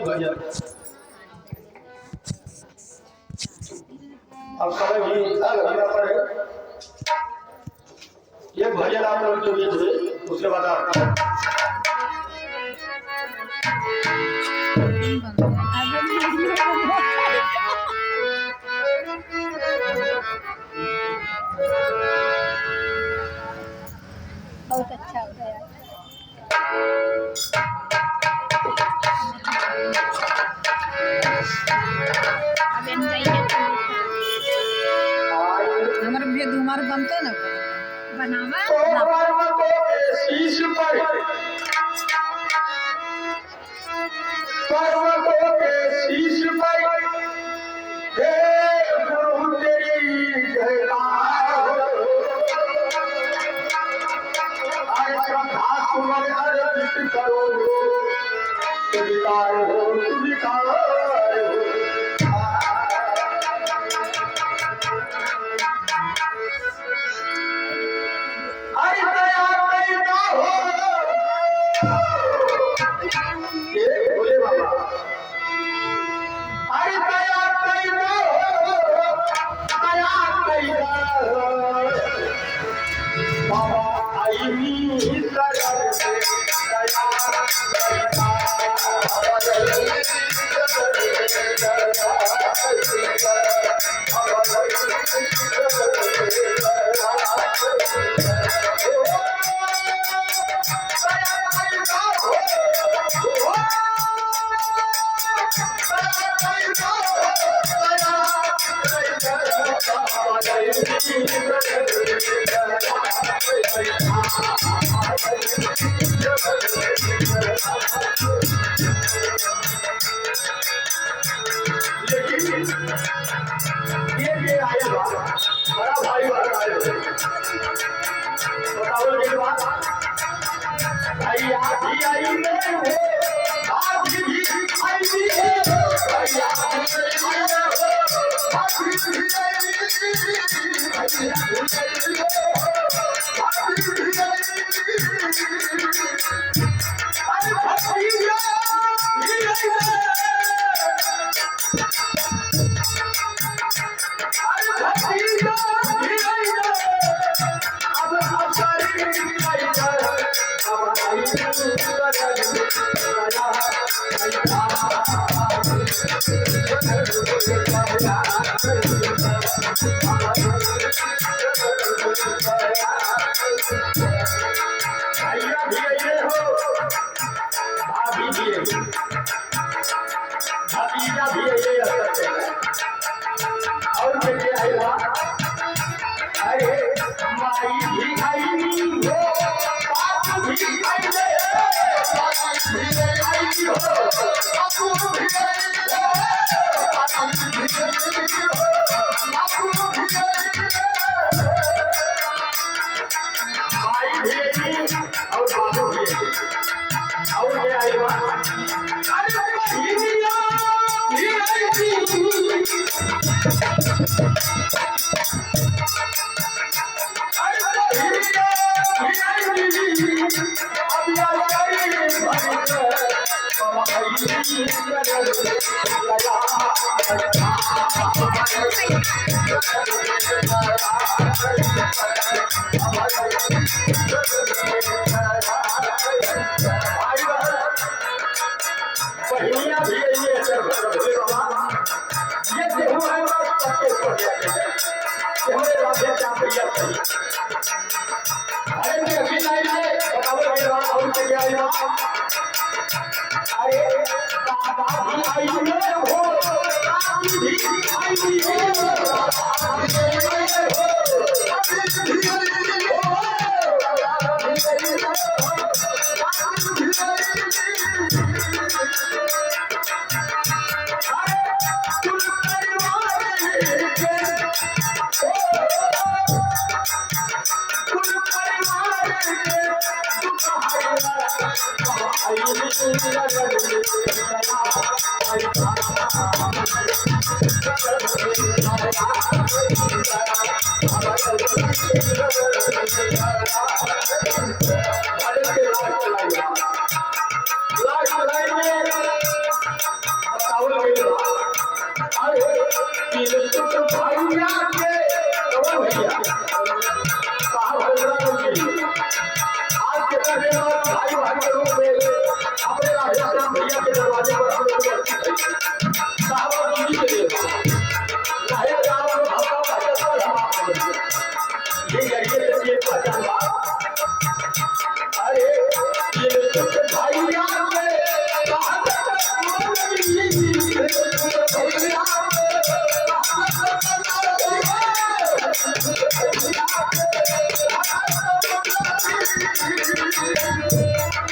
भजन। अब समय भी लगा पड़े, ये भजन आप लोग जो बीच उसके बाद आप बहुत अच्छा हो गया। हमारे वीडियो हमारे बनते ना बनावा पर्वतों के शीश पर हे प्रभु तेरी जयकार आए श्रद्धा तुम्हें अर्पित करो स्वीकार हो स्वीकार हो अरे दया पैदा हो ये भोले बाबा अरे दया पैदा हो दया पैदा हो बाबा आई मी शरण से दया ये आएगा बड़ा भाई वाला आएगा बताओ ये बात भैया भी आई नहीं हो आज भी आई नहीं है भैया भतीजा भी ये और क्या आएगा अरे माई भी आई हो बाप भी आई हो बापू भी माई भी और बापू भी और क्या आएगा अरे महिला भी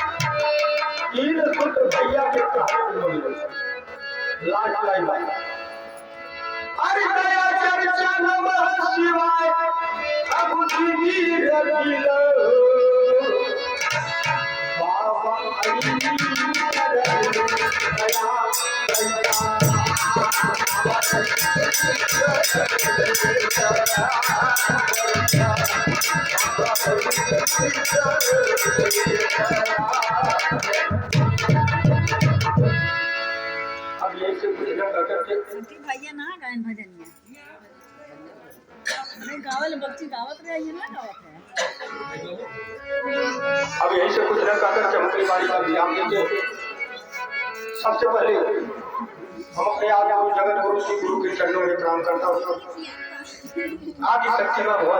तीन सुत भैया के कहानी लाज लाई बात अरे दया चर्चा नमः शिवाय अब दीदी रखिलो बाबा अली अब ये से कुछ न करके भैया ना गायन भजन में नहीं गावल बच्ची गावत रही है ना गावत है अब यही से कुछ न कहकर चमकली बाड़ी का विराम देते सबसे पहले हम अपने आप को जगत गुरु श्री गुरु के चरणों में प्रणाम करता हूँ आदि शक्ति में हुआ